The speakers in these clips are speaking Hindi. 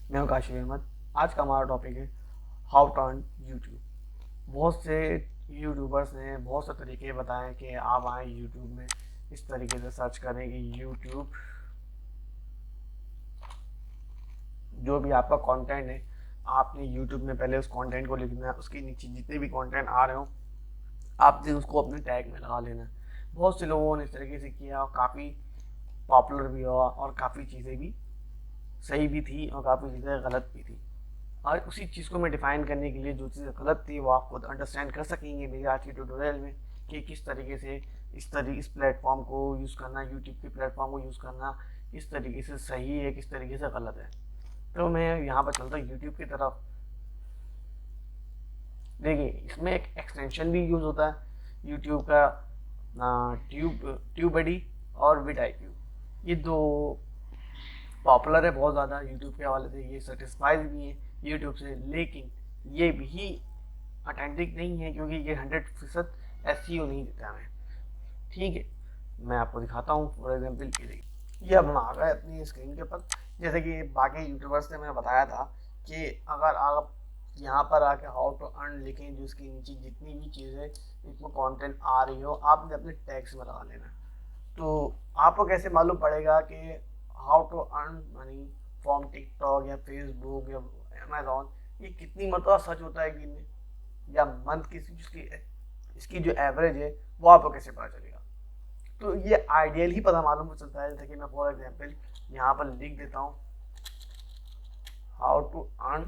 मैं हूं काशिफ अहमद। आज का हमारा टॉपिक है हाउ टू अर्न यूट्यूब। बहुत से यूट्यूबर्स ने बहुत से तरीके बताए कि आप आए यूट्यूब में, इस तरीके से सर्च करें कि यूट्यूब जो भी आपका कंटेंट है, आपने यूट्यूब में पहले उस कंटेंट को लिखना है, उसके नीचे जितने भी कंटेंट आ रहे हो आपने उसको अपने टैग में लगा लेना है। बहुत से लोगों ने इस तरीके से किया और काफ़ी पॉपुलर भी हुआ और काफ़ी चीज़ें भी सही भी थी और काफ़ी चीज़ें गलत भी थी। और उसी चीज़ को मैं डिफाइन करने के लिए जो चीज़ गलत थी वो आप खुद अंडरस्टैंड कर सकेंगे मेरे आज के ट्यूटोरियल में कि किस तरीके से इस प्लेटफॉर्म को यूज़ करना, यूट्यूब के प्लेटफॉर्म को यूज़ करना किस तरीके से सही है, किस तरीके से गलत है। तो मैं यहाँ पर चलता हूँ यूट्यूब की तरफ। देखिए, इसमें एक एक्सटेंशन भी यूज़ होता है यूट्यूब का, ट्यूब और विड आई क्यू। ये दो पॉपुलर है बहुत ज़्यादा यूट्यूब के हवाले से, ये सेटिस्फाइड भी है यूट्यूब से, लेकिन ये भी ऑथेंटिक नहीं है क्योंकि ये 100% एसईओ नहीं देता हमें। ठीक है, मैं आपको दिखाता हूँ फॉर एग्जाम्पल के लिए। ये अब हम आ गए अपनी स्क्रीन के ऊपर। जैसे कि बाकी यूट्यूबर्स ने मैंने बताया था कि अगर आप यहाँ पर आके हाउ टू अर्न लिखें, जो इसके नीचे जितनी भी चीज़ें इसमें कंटेंट आ रही हो आपने अपने टैग्स में लगा लेना। तो आपको कैसे मालूम पड़ेगा कि how to earn money from TikTok या फेसबुक या अमेजोन, ये कितनी मरतबा सच होता है एक दिन में या मंथ की इसकी इसकी जो एवरेज है वो आपको कैसे पता चलेगा। तो ये आइडियल ही पता मालूम हो चलता है। जैसे कि मैं फॉर एग्जांपल यहाँ पर लिख देता हूँ हाउ टू अर्न,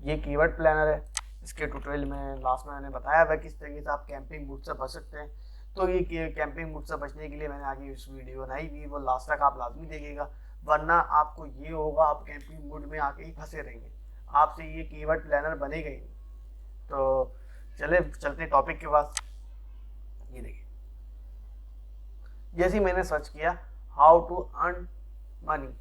ये कीवर्ड प्लानर है। इसके ट्यूटोरियल में लास्ट में मैंने बताया था किस तरीके से आप कैंपिंग मूड से बच सकते हैं। तो ये कैंपिंग मूड से बचने के लिए मैंने आगे इस वीडियो बनाई हुई, वो लास्ट तक आप लाजमी देखिएगा, वरना आपको ये होगा आप कैंपिंग मूड में आके ही फंसे रहेंगे, आपसे ये कीवर्ड प्लानर बनेगा ही नहीं। तो चलते टॉपिक के पास। ये देखिए, जैसे ही मैंने सर्च किया हाउ टू अर्न मनी,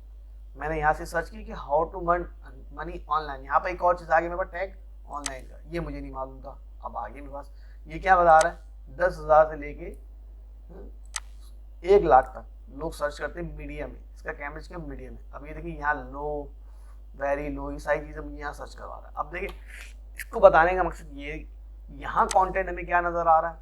मैंने यहाँ से सर्च किया कि how to earn money online, यहाँ पर एक और चीज़ आगे मेरे पास टैग ऑनलाइन का, ये मुझे नहीं मालूम था। अब आगे मेरे पास ये क्या बता रहा है, 10,000 से लेके 1 लाख तक लोग सर्च करते हैं मीडियम में, इसका कैमरेज का मीडियम है। अब ये देखिए यहाँ लो, वेरी लो, ये सारी चीज़ें मुझे यहाँ सर्च करवा रहा है। अब देखिए, इसको बताने का मकसद ये, यहाँ कंटेंट हमें क्या नज़र आ रहा है,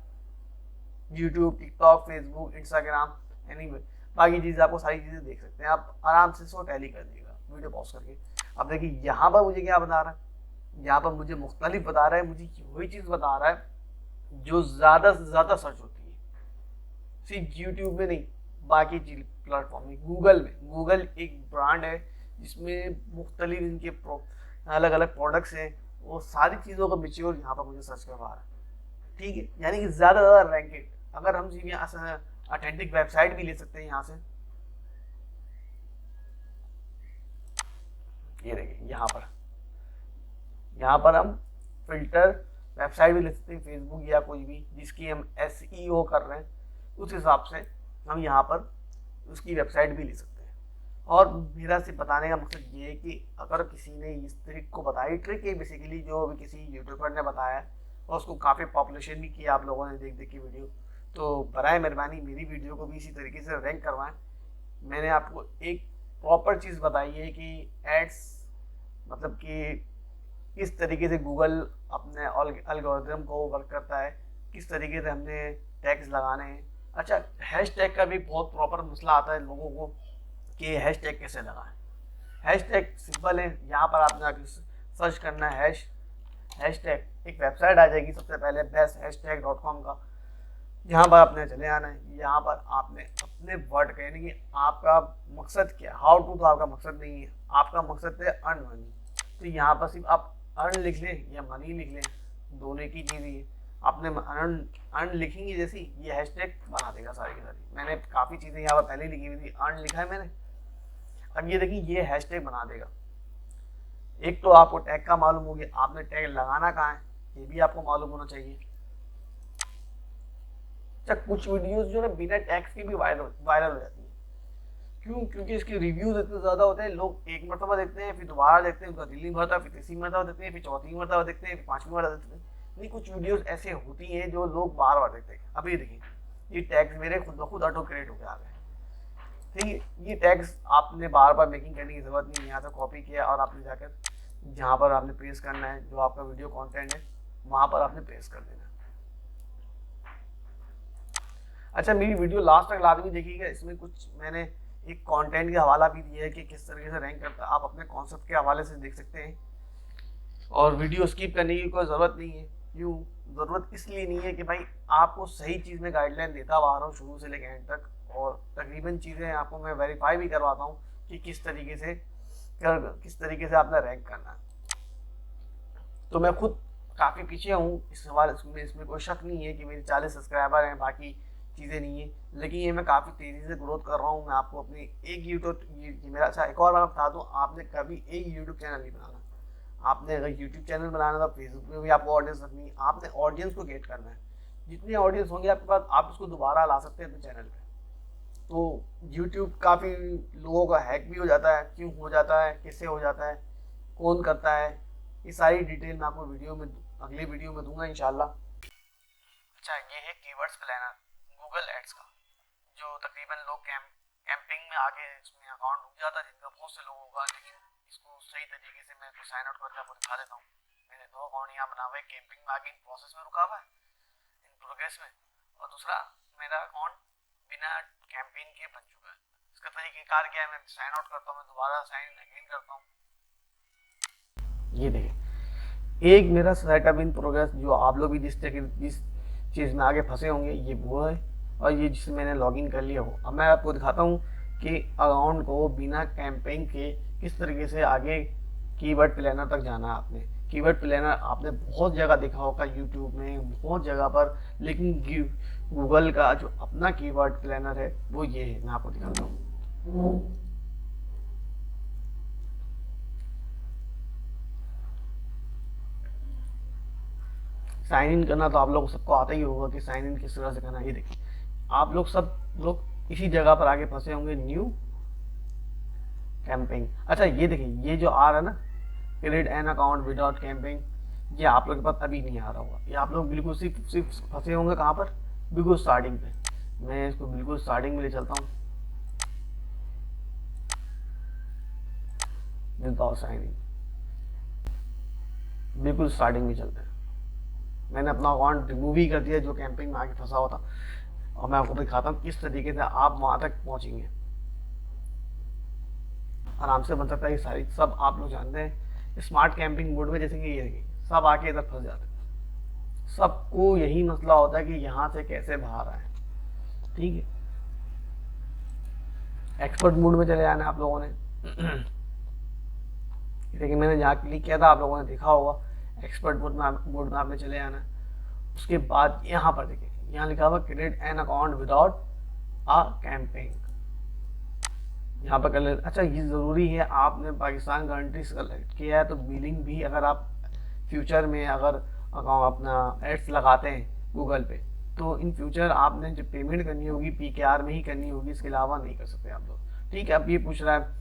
YouTube, TikTok, Facebook, Instagram, anyway बाकी चीज़ें आपको सारी चीज़ें देख सकते हैं। आप आराम से इसको टैली कर दिएगा वीडियो पॉज करके। अब देखिए यहाँ पर मुझे क्या बता रहा है, यहाँ पर मुझे मुख्तलिफ बता रहा है, मुझे वही चीज़ बता रहा है जो ज़्यादा से ज़्यादा सर्च होती है, सिर्फ यूट्यूब में नहीं बाकी प्लेटफॉर्म में। गूगल एक ब्रांड है जिसमें मुख्तलिफ इनके अलग अलग प्रोडक्ट्स हैं, वो सारी चीज़ों का मिच्योर यहाँ पर मुझे सर्च करवा रहा है। ठीक है, यानी कि ज़्यादा से ज़्यादा रैंकेड। अगर हम सिर्फ यहाँ से ऑथेंटिक वेबसाइट भी ले सकते हैं, यहाँ से ये देखिए यहाँ पर हम फिल्टर वेबसाइट भी ले सकते हैं, फेसबुक या कोई भी जिसकी हम एसईओ कर रहे हैं, उस हिसाब से हम यहाँ पर उसकी वेबसाइट भी ले सकते हैं। और मेरा सिर्फ बताने का मकसद ये है कि अगर किसी ने इस ट्रिक को बताई, ट्रिक है बेसिकली जो भी किसी यूट्यूबर ने बताया और उसको काफ़ी पॉपुलेशन भी किया आप लोगों ने देख देख की वीडियो, तो बराए मेहरबानी मेरी वीडियो को भी इसी तरीके से रैंक करवाएं। मैंने आपको एक प्रॉपर चीज़ बताई है कि एड्स मतलब कि किस तरीके से गूगल अपने एल्गोरिथम को वर्क करता है, किस तरीके से हमने टैग्स लगाने हैं। अच्छा, हैश टैग का भी बहुत प्रॉपर मसला आता है लोगों को कि हैश टैग कैसे लगाएं। हैश टैग सिंपल है, यहाँ पर आपने आके सर्च करना है हैश टैग, एक वेबसाइट आ जाएगी सबसे पहले besthashtag.com का, यहाँ पर आपने चले आना है। यहाँ पर आपने अपने वर्ड का, यानी कि आपका मकसद क्या है, हाउ टू तो आपका मकसद नहीं है, आपका मकसद है अर्न मनी। तो यहाँ पर सिर्फ आप अर्न लिख लें या मनी लिख लें, दोनों की चीज़ ही है। आपने अर्न लिखेंगे जैसी ये हैशटैग बना देगा सारी की सारी। मैंने काफ़ी चीज़ें यहाँ पर पहले लिखी हुई थी, अर्न लिखा है मैंने, अब ये देखिए ये हैशटैग बना देगा। एक तो आपको टैग का मालूम हो गया, आपने टैग लगाना कहाँ है ये भी आपको मालूम होना चाहिए। अच्छा, कुछ वीडियोस जो ना बिना टैग्स के भी वायरल हो जाती है। क्यों? क्योंकि इसके रिव्यूज इतने ज़्यादा होते हैं, लोग एक मरतबा देखते हैं, फिर दोबारा देखते हैं, उनका दिल नहीं भरता, फिर तीसरी मरतबा देखते हैं, फिर चौथी मरतबा देखते हैं, फिर पाँचवीं मरतबा देखते हैं। नहीं, कुछ वीडियोस ऐसे होती हैं जो लोग बार बार देखते हैं। अभी देखिए ये टैग्स मेरे खुद ब खुद ऑटो क्रिएट होकर आ गए, ठीक है। ये टैग्स आपने बार बार मेकिंग करने की ज़रूरत नहीं है, यहाँ से कॉपी किया और आपने जाकर जहाँ पर आपने पेस्ट करना है, जो आपका वीडियो कंटेंट है वहाँ पर आपने पेस्ट कर देना है। अच्छा, मेरी वीडियो लास्ट तक लाजमी देखिएगा, इसमें कुछ मैंने एक कंटेंट का हवाला भी दिया है कि किस तरीके से रैंक करता है, आप अपने कॉन्सेप्ट के हवाले से देख सकते हैं। और वीडियो स्किप करने की कोई ज़रूरत नहीं है। क्यों ज़रूरत इसलिए नहीं है कि भाई आपको सही चीज़ में गाइडलाइन देता हुआ आ रहा हूँ शुरू से लेकर एंड तक, और तकरीबन चीज़ें आपको मैं वेरीफाई भी करवाता हूँ कि किस तरीके से आपने रैंक करना है। तो मैं खुद काफ़ी पीछे हूँ इस सवाल इसमें कोई शक नहीं है कि मेरे 40 सब्सक्राइबर हैं, बाकी चीज़ें नहीं है, लेकिन ये मैं काफ़ी तेज़ी से ग्रोथ कर रहा हूँ। मैं आपको अपनी एक यूट्यूब मेरा, अच्छा एक और बात बता दूँ, आपने कभी एक यूट्यूब चैनल नहीं बनाना। आपने अगर यूट्यूब चैनल बनाना था, फेसबुक में भी आपको ऑडियंस रखनी है, आपने ऑडियंस को गेट करना है। जितनी ऑडियंस होंगे आपके पास, आप उसको दोबारा ला सकते हैं अपने चैनल पे। तो यूट्यूब काफ़ी लोगों का हैक भी हो जाता है, क्यों हो जाता है, कैसे हो जाता है, कौन करता है, ये सारी डिटेल मैं आपको अगली वीडियो में दूंगा इंशाल्लाह। अच्छा, ये है कीवर्ड्स प्लानर गूगल एड्स का, जो तकरीबन लोग कैंपिंग में आके इसमें अकाउंट डूब जाता है, जिनका बहुत से लोगों का, लेकिन इसको सही तरीके से मैं साइन आउट करके आपको दिखा देता हूँ। मैंने 2 अकाउंट यहाँ बना हुआ है, कैंपिंग में आगे इन प्रोसेस में रुका हुआ है, इन प्रोग्रेस में, और दूसरा मेरा अकाउंट बिना कैंपेन के बन चुका है। इसका तरीक़ेकार क्या है, मैं साइन आउट करता हूँ, मैं दोबारा साइन अगेन करता हूँ। ये देखिए, एक मेरा सेटअप इन प्रोग्रेस, जो आप लोग भी जिस चीज़ में आगे फंसे होंगे, ये वो है, और ये जिससे मैंने लॉगिन कर लिया हो। अब मैं आपको दिखाता हूँ कि अकाउंट को बिना कैंपेन के किस तरीके से आगे कीवर्ड प्लानर तक जाना है। आपने कीवर्ड प्लानर आपने बहुत जगह देखा होगा, यूट्यूब में बहुत जगह पर, लेकिन गूगल का जो अपना कीवर्ड प्लानर है वो ये है। मैं आपको दिखाता हूँ। साइन इन करना तो आप लोग सबको आता ही होगा कि साइन इन किस तरह से करना है। ये देखिए, आप लोग सब लोग इसी जगह पर आगे फंसे होंगे, न्यू कैंपिंग। अच्छा, ये देखिए, ये जो आ रहा है ना, create an account without camping, ये आप लोग के पास अभी नहीं आ रहा होगा। ये आप लोग बिल्कुल सिर्फ फंसे होंगे कहाँ पर, बिल्कुल स्टार्टिंग पे। मैं इसको बिल्कुल स्टार्टिंग में ले चलता हूँ, विदाउट साइन इन, बिल्कुल स्टार्टिंग में चलते हैं। मैंने अपना अकाउंट रिमूव ही कर दिया जो कैंपिंग में आके फंसा हुआ था, और मैं आपको दिखाता हूँ किस तरीके से आप वहाँ तक पहुँचेंगे। आराम से बन सकता है। ये सारी सब आप लोग जानते हैं, स्मार्ट कैंपिंग मोड में जैसे कि ये सब आके इधर फंस जाते हैं। सबको यही मसला होता है कि यहाँ से कैसे बाहर आए। ठीक है, एक्सपर्ट मोड में चले जाना आप लोगों ने। लेकिन मैंने जहाँ क्लिक किया था, आप लोगों ने देखा होगा, एक्सपर्ट मोड में आपने चले जाना। उसके बाद यहाँ पर देखिए, यहाँ लिखा हुआ create an account without a camping, यहाँ पर कर ले। अच्छा, ये ज़रूरी है, आपने पाकिस्तान कंट्री सेलेक्ट किया है तो बिलिंग भी, अगर आप फ्यूचर में अगर अकाउंट अपना एड्स लगाते हैं गूगल पे, तो इन फ्यूचर आपने जो पेमेंट करनी होगी PKR में ही करनी होगी, इसके अलावा नहीं कर सकते आप लोग। ठीक है, अब ये पूछ रहा है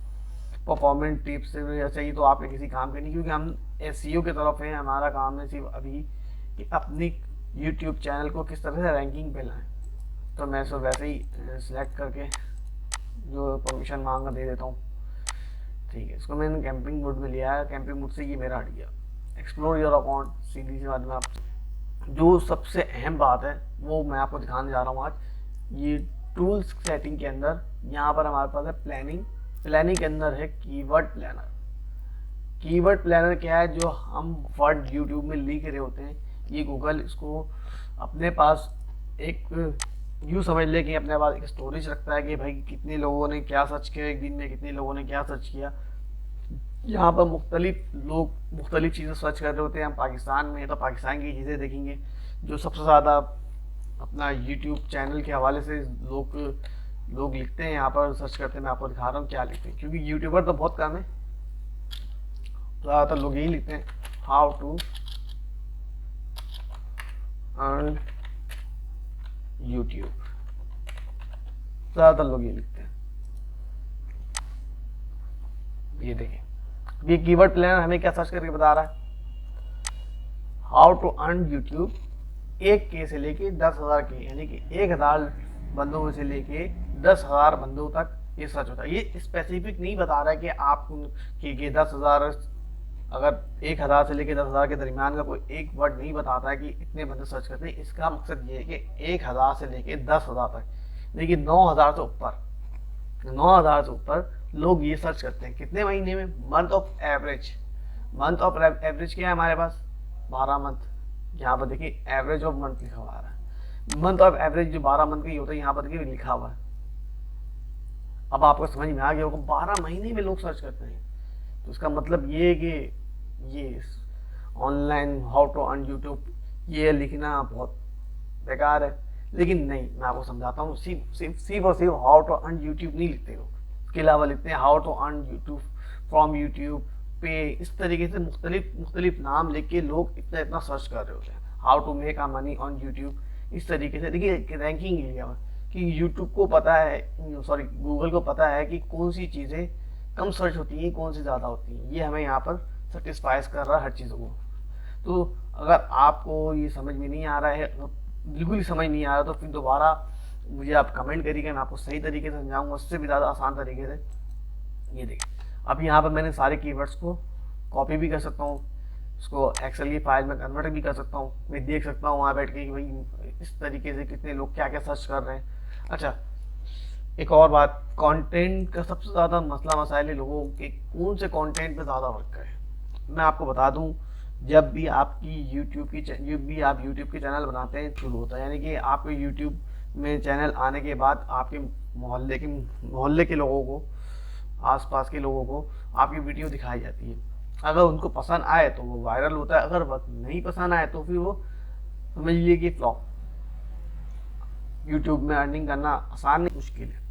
परफॉर्मेंस टिप्स चाहिए तो आपके किसी काम के नहीं, क्योंकि हम SEO की तरफ हैं। हमारा काम है सिर्फ अभी कि अपनी यूट्यूब चैनल को किस तरह से रैंकिंग पे लाएँ। तो मैं इसको वैसे ही सिलेक्ट करके जो परमिशन मांगा दे देता हूँ। ठीक है, इसको मैंने कैंपिंग मोड में लिया है। कैंपिंग मोड से ये मेरा हट गया। एक्सप्लोर योर अकाउंट, सीधी सी बात में आप जो सबसे अहम बात है वो मैं आपको दिखाने जा रहा हूँ आज। ये टूल्स सेटिंग के अंदर यहाँ पर हमारे पास है प्लानिंग के अंदर है कीवर्ड प्लानर। कीवर्ड प्लानर क्या है, जो हम वर्ड यूट्यूब में लिख रहे होते हैं, ये गूगल इसको अपने पास एक यूँ समझ ले कि अपने पास एक स्टोरेज रखता है कि भाई कितने लोगों ने क्या सर्च किया, एक दिन में कितने लोगों ने क्या सर्च किया। यहाँ पर लोग मुख्तलिफ चीज़ें सर्च कर रहे होते हैं। हम पाकिस्तान में तो पाकिस्तान की चीज़ें देखेंगे। जो सबसे ज़्यादा अपना यूट्यूब चैनल के हवाले से लोग लिखते हैं, यहाँ पर सर्च करते हैं। मैं आपको दिखा रहा हूँ क्या लिखते हैं, क्योंकि यूट्यूबर तो बहुत कम है, ज़्यादातर लोग यही लिखते हैं, हाउ टू अर्न यूट्यूब, ज़्यादातर लोग ये लिखते हैं। ये देखिए, ये कीवर्ड प्लानर हमें क्या सर्च करके बता रहा है, how to earn YouTube 1K से लेके 10,000 के, यानी कि 1,000 बंदों से लेके 10,000 बंदों तक ये सर्च होता है। ये स्पेसिफिक नहीं बता रहा है कि आप कि 10,000, अगर 1,000 से लेकर 10,000 के दरमियान का कोई एक वर्ड नहीं बताता है कि इतने बंदे सर्च करते हैं। इसका मकसद ये है कि 1,000 से लेकर 10,000 तक, देखिए 9,000 से ऊपर, 9,000 से ऊपर लोग ये सर्च करते हैं कितने महीने में, month of average. Month of average क्या है हमारे पास, 12 मंथ। यहाँ पर देखिए एवरेज ऑफ मंथ लिखा हुआ है, मंथ ऑफ एवरेज जो 12 मंथ का ही होता है यहाँ पर देखिए लिखा हुआ है। अब आपको समझ में आ गया होगा 12 महीने में लोग सर्च करते हैं, तो इसका मतलब ये है कि ये online how to earn YouTube ये लिखना बहुत बेकार है। लेकिन नहीं, मैं आपको समझाता हूँ, सिर्फ और सिर्फ हाउ टू अर्न यूट्यूब नहीं लिखते लोग, इसके अलावा लिखते हैं how to earn YouTube from YouTube पे। इस तरीके से मुख्तलिफ नाम लिख के लोग इतना सर्च कर रहे होते हैं, how to make a money on YouTube. इस तरीके से देखिए रैंकिंग एरिया में कि यूट्यूब को पता है, सॉरी गूगल को पता है कि कौन सी चीज़ें कम सर्च होती हैं, कौन सी ज़्यादा होती हैं। ये हमें यहाँ पर सेटिस्फाइज कर रहा है हर चीज़ों को। तो अगर आपको ये समझ में नहीं आ रहा है, बिल्कुल ही समझ नहीं आ रहा, तो फिर दोबारा मुझे आप कमेंट करिएगा, मैं आपको सही तरीके से समझाऊंगा, उससे भी ज़्यादा आसान तरीके से। ये देखिए अब यहाँ पर मैंने सारे कीवर्ड्स को कॉपी भी कर सकता हूँ, उसको एक्सेल की फाइल में कन्वर्ट भी कर सकता हूँ। मैं देख सकता हूँ वहाँ बैठ के कि भाई इस तरीके से कितने लोग क्या क्या सर्च कर रहे हैं। अच्छा, एक और बात, कंटेंट का सबसे ज़्यादा मसला मसाइल लोगों के कौन से कंटेंट पे ज़्यादा वर्क है। मैं आपको बता दूं, जब भी आपकी यूट्यूब की चैनल बनाते हैं शुरू होता है, यानी कि आपके यूट्यूब में चैनल आने के बाद आपके मोहल्ले के लोगों को, आसपास के लोगों को आपकी वीडियो दिखाई जाती है। अगर उनको पसंद आए तो वो वायरल होता है, अगर नहीं पसंद आए तो फिर वो समझ लीजिए कि फ्लॉप। यूट्यूब में अर्निंग करना आसान नहीं, मुश्किल है।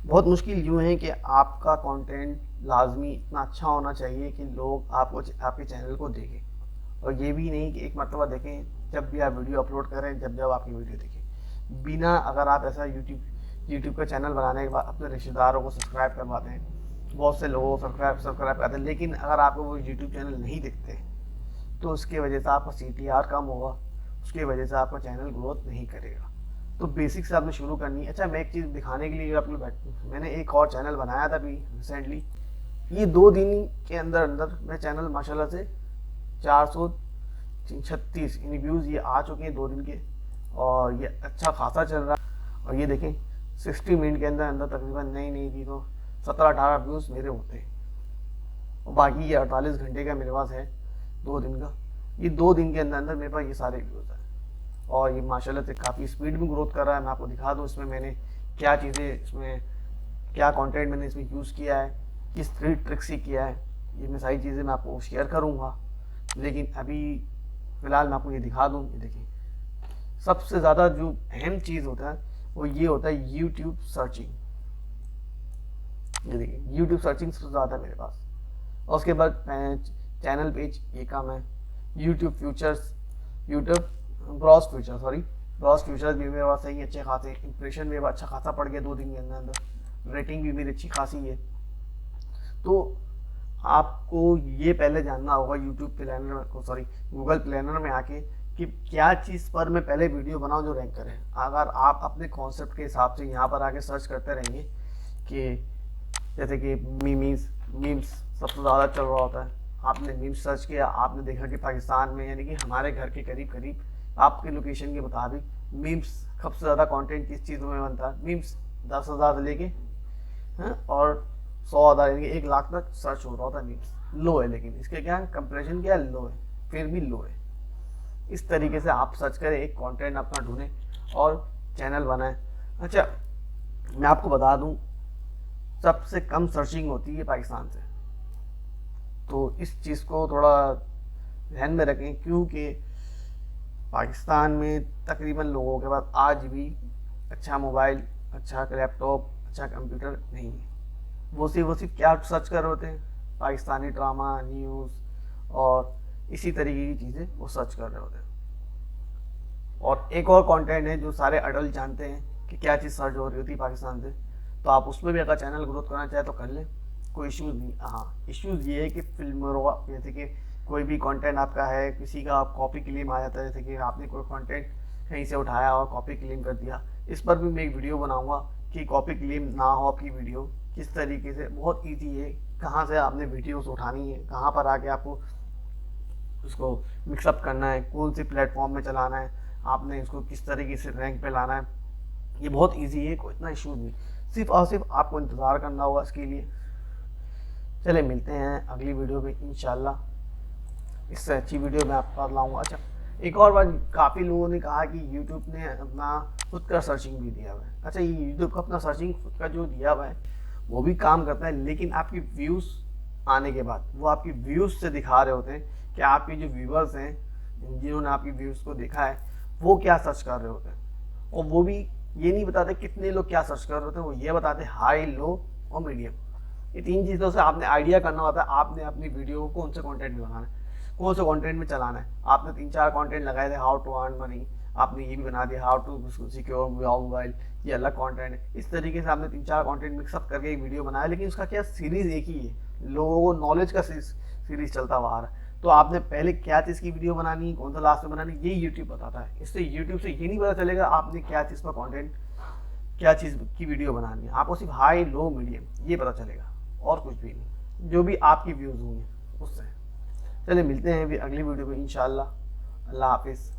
बहुत मुश्किल यूँ है कि आपका कंटेंट लाजमी इतना अच्छा होना चाहिए कि लोग आपके चैनल को देखें, और ये भी नहीं कि एक मरतबा देखें, जब भी आप वीडियो अपलोड करें जब आपकी वीडियो देखें। बिना, अगर आप ऐसा यूट्यूब का चैनल बनाने के बाद अपने रिश्तेदारों को सब्सक्राइब करवाते हैं, बहुत से लोगों को सब्सक्राइब करते हैं, लेकिन अगर आपको वो यूट्यूब चैनल नहीं दिखते तो उसकी वजह से आपका CTR कम होगा, उसकी वजह से आपका चैनल ग्रोथ नहीं करेगा। तो बेसिक से आपने शुरू करनी है। अच्छा, मैं एक चीज़ दिखाने के लिए मैंने एक और चैनल बनाया था अभी रिसेंटली। ये 2 दिन के अंदर मैं चैनल माशाल्लाह से 436 यानी व्यूज़ ये आ चुके हैं 2 दिन के, और ये अच्छा खासा चल रहा है। और ये देखें 60 मिनट के अंदर तकरीबन नहीं भी तो 17-18 व्यूज़ मेरे होते हैं, और बाकी ये 48 घंटे का मेरे पास है 2 दिन का। ये 2 दिन के अंदर मेरे पास ये सारे व्यूज़ हैं, और ये माशाल्लाह से काफ़ी स्पीड में ग्रोथ कर रहा है। मैं आपको दिखा दूँ इसमें मैंने क्या चीज़ें, इसमें क्या कंटेंट मैंने इसमें यूज़ किया है, किस ट्रिक से किया है, ये मैं सारी चीज़ें मैं आपको शेयर करूँगा। लेकिन अभी फ़िलहाल मैं आपको ये दिखा दूँ। ये देखिए सबसे ज़्यादा जो अहम चीज़ होता है वो ये होता है यूट्यूब सर्चिंग। ये देखिए यूट्यूब सर्चिंग सबसे ज़्यादा है मेरे पास, और उसके बाद चैनल पेज ये काम है, यूट्यूब ब्रॉज फ्यूचर्स भी मेरे पास सही अच्छे खासे, इंप्रेशन में अच्छा खासा पड़ गया 2 दिन के अंदर, रेटिंग भी मेरी अच्छी खासी है। तो आपको ये पहले जानना होगा गूगल प्लानर में आके कि क्या चीज़ पर मैं पहले वीडियो बनाऊं जो रैंक करे। अगर आप अपने कॉन्सेप्ट के हिसाब से यहाँ पर आके सर्च करते रहेंगे कि जैसे कि मीम्स सबसे ज़्यादा चल रहा होता है, आपने मीम्स सर्च किया, आपने देखा कि पाकिस्तान में यानी कि हमारे घर के करीब आपके लोकेशन के मुताबिक मीम्स सबसे ज़्यादा कंटेंट किस चीज़ों में बनता है, मीम्स 10,000 से लेके और 100,000 यानी कि 1 लाख तक सर्च हो रहा होता है मीम्स। लो है, लेकिन इसके क्या कंप्रेशन क्या लो है, फिर भी लो है। इस तरीके से आप सर्च करें, एक कंटेंट अपना ढूंढें और चैनल बनाएं। अच्छा, मैं आपको बता दूं सबसे कम सर्चिंग होती है पाकिस्तान से, तो इस चीज़ को थोड़ा ध्यान में रखें, क्योंकि पाकिस्तान में तकरीबन लोगों के पास आज भी अच्छा मोबाइल, अच्छा लैपटॉप, अच्छा कंप्यूटर नहीं है। वो सिर्फ क्या सर्च कर रहे होते हैं, पाकिस्तानी ड्रामा, न्यूज़ और इसी तरीके की चीज़ें वो सर्च कर रहे होते हैं। और एक और कंटेंट है जो सारे अडल्ट जानते हैं कि क्या चीज़ सर्च हो रही होती है पाकिस्तान से, तो आप उसमें भी अगर चैनल ग्रोथ करना चाहे तो कर लें, कोई इश्यूज़ नहीं। हाँ, इश्यूज़ ये है कि फिल्म जैसे कि कोई भी कंटेंट आपका है, किसी का कॉपी क्लेम आ जाता है, जैसे कि आपने कोई कंटेंट कहीं से उठाया और कॉपी क्लेम कर दिया, इस पर भी मैं एक वीडियो बनाऊंगा कि कॉपी क्लेम ना हो आपकी वीडियो किस तरीके से, बहुत ईजी है, कहाँ से आपने वीडियोस उठानी है, कहाँ पर आके आपको उसको मिक्सअप करना है, कौन से प्लेटफॉर्म में चलाना है, आपने इसको किस तरीके से रैंक पे लाना है, ये बहुत ईजी है, कोई इतना इशू नहीं। सिर्फ और सिर्फ आपको इंतज़ार करना होगा इसके लिए। चले मिलते हैं अगली वीडियो में इंशाल्लाह, इससे अच्छी वीडियो मैं आपके पास लाऊंगा। अच्छा, एक और बात, काफ़ी लोगों ने कहा कि यूट्यूब ने अपना खुद का सर्चिंग भी दिया हुआ है। अच्छा, ये यूट्यूब का अपना सर्चिंग खुद का जो दिया हुआ है वो भी काम करता है, लेकिन आपकी व्यूज़ आने के बाद वो आपकी व्यूज़ से दिखा रहे होते हैं कि आपके जो व्यूवर्स हैं, जिन्होंने आपकी व्यूज़ को देखा है, वो क्या सर्च कर रहे होते हैं। और वो भी ये नहीं बताते कितने लोग क्या सर्च कर रहे होते हैं, वो ये बताते हाई, लो और मीडियम। ये 3 चीज़ों से आपने आइडिया करना होता है आपने अपनी वीडियो को कौन से कंटेंट में बनाना है, कौन से कंटेंट में चलाना है। आपने 3-4 कंटेंट लगाए थे, हाउ टू अर्न मनी, आपने ये भी बना दिया हाउ टू सिक्योर मोबाइल, ये अलग कंटेंट है। इस तरीके से आपने 3-4 कंटेंट मिक्सअप करके एक वीडियो बनाया, लेकिन उसका क्या सीरीज़ एक ही है, लोगों को नॉलेज का सीरीज चलता हुआ आ रहा है। तो आपने पहले क्या चीज़ की वीडियो बनानी, कौन सा लास्ट में बनानी, ये यूट्यूब बताता है। इससे यूट्यूब से ये नहीं पता चलेगा आपने क्या चीज़ पर कंटेंट, क्या चीज़ की वीडियो बनानी है, आपको सिर्फ हाई, लो, मीडियम ये पता चलेगा, और कुछ भी नहीं, जो भी आपकी व्यूज़ होंगे उससे। चलिए मिलते हैं अभी अगली वीडियो में इंशाल्लाह। अल्लाह हाफिज़।